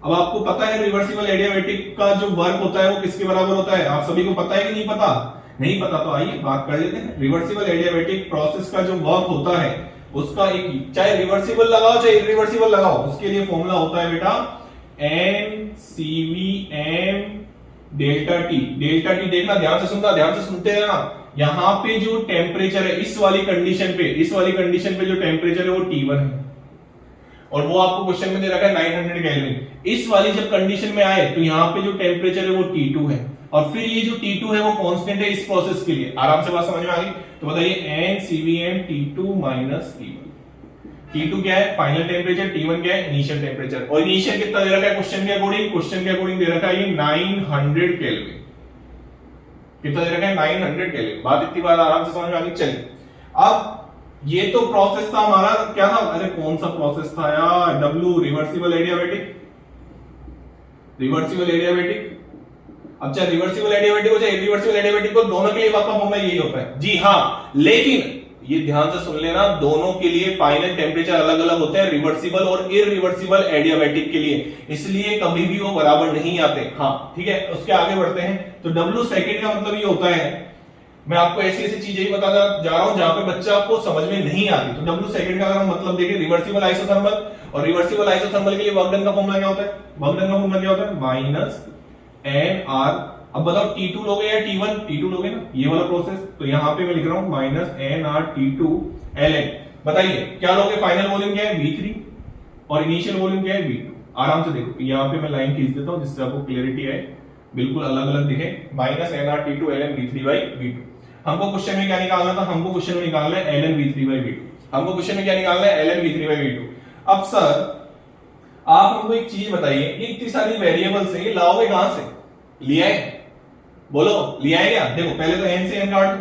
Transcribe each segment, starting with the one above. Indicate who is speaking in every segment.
Speaker 1: अब आपको पता है रिवर्सिबल एडियाबैटिक का जो वर्क होता है वो किसके बराबर होता है? आप सभी को पता है कि नहीं पता? नहीं पता तो आइए बात कर लेते हैं। रिवर्सिबल एडियाबैटिक प्रोसेस का जो वर्क होता है उसका एक, चाहे रिवर्सिबल लगाओ चाहे इरिवर्सिबल लगाओ, उसके लिए फॉर्मूला होता है बेटा NCVM delta T. Delta T देखना, ध्यान से सुनना, ध्यान से सुनते रहना। यहां पे जो टेम्परेचर है इस वाली कंडीशन पे जो टेम्परेचर है वो T1 है और वो आपको क्वेश्चन में दे रखा है 900 केल्विन। इस वाली जब कंडीशन में आए तो यहाँ पे जो टेम्परेचर है वो T2 है और फिर ये जो T2 है वो कांस्टेंट है इस प्रोसेस के लिए। आराम से बात समझ में आ गई? तो बताइए NCVM T2 minus T1। T2 क्या है? फाइनल टेम्परेचर, T1 क्या है? Initial temperature. और इनिशियल कितना दे रखा है क्वेश्चन के अकॉर्डिंग? क्वेश्चन के अकॉर्डिंग दे रखा है ये 900 केल्विन। कितना दे रखा है? 900 केल्विन। बात इतनी बार आराम से समझ में आ गई? चलिए, अब ये तो प्रोसेस था हमारा, क्या था? अरे कौन सा प्रोसेस था यार? W, reversible adiabatic. Reversible adiabatic. अब चाहे रिवर्सिबल एडियाबैटिक हो चाहे इरिवर्सिबल एडियाबैटिक हो, दोनों के लिए वर्क का फॉर्मूला यही होता है। जी हाँ, लेकिन ये ध्यान से सुन लेना, दोनों के लिए फाइनल टेम्परेचर अलग अलग होते हैं, रिवर्सिबल और इरिवर्सिबल एडियाबैटिक के लिए, इसलिए कभी भी वो बराबर नहीं आते। हाँ ठीक है, उसके आगे बढ़ते हैं। तो W सेकंड का मतलब ये होता है, मैं आपको ऐसी ऐसी चीजें ही बताता जा रहा हूं जहां पे बच्चा आपको समझ में नहीं आती। तो W सेकंड का अगर हम मतलब देखें, रिवर्सिबल आइसोथर्मल, और रिवर्सिबल आइसोथर्मल के लिए वर्क डन का फॉर्मूला क्या होता है? वर्क डन का फॉर्मूला क्या होता है? Minus NR। अब बताओ T2 लोगे या T1? T2 लोगे ना, ये वाला प्रोसेस। तो यहां पे मैं लिख रहा हूं माइनस NR T2 ln। बताइए क्या लोगे? फाइनल वॉल्यूम क्या है? V3 और इनिशियल वॉल्यूम क्या है? V2। आराम से देखो, यहां पे मैं लाइन खींच देता हूं जिससे आपको क्लियरिटी आए, बिल्कुल अलग अलग दिखे। Minus NR T2 ln V3 by V2। हमको क्वेश्चन में क्या निकालना था? हमको क्वेश्चन में निकालना है ln V3 by V2। हमको क्वेश्चन में क्या निकालना है? ln V3 by V2। अब सर आप हमको एक चीज बताइए, ये इतनी सारी वेरिएबल्स है, ये लाओगे कहां से? लिया है? बोलो, लिया है क्या? देखो पहले तो n से n काट दो,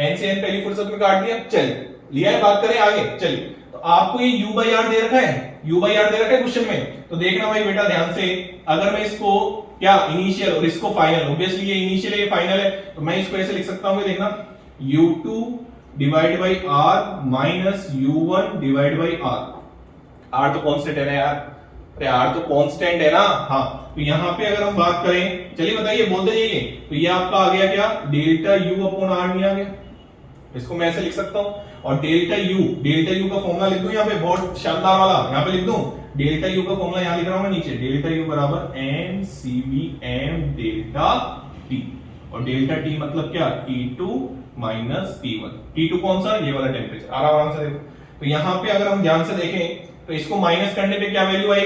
Speaker 1: n से n पहली फुर्सत में काट दिया। चलिए लिया है, बात करें आगे। चलिए, तो आपको ये u by r दे रखा है, u by r दे रखा है क्वेश्चन में। तो देखना भाई बेटा ध्यान से, अगर मैं इसको क्या इनिशियल और इसको फाइनल, ऑब्वियसली ये इनिशियल है ये फाइनल है, तो मैं इसको ऐसे लिख सकता हूं कि देखना u2 divide by r minus u1 divide by r। r तो कांस्टेंट है ना यार, अरे r तो कांस्टेंट है ना। हाँ, तो यहां पे अगर हम बात करें, चलिए बताइए, बोलते जाइए। तो ये आपका आ गया क्या? डेल्टा u अपॉन r नहीं आ गया? इसको मैं ऐसे लिख सकता हूं। और डेल्टा u का फॉर्मूला लिख दूं यहाँ पे, बहुत शानदार वाला, यहाँ पे लिख दूं। डेल्टा u का फॉर्मूला यहां लिख रहा हूं मैं नीचे, डेल्टा u बराबर NCVM डेल्टा t। और डेल्टा t मतलब क्या? T2 minus T1। T2 कौन सा? ये वाला टेम्परेचर। आराम से देखो, तो यहां पे अगर हम ध्यान से देखें तो इसको माइनस करने पे क्या वैल्यू आएगी?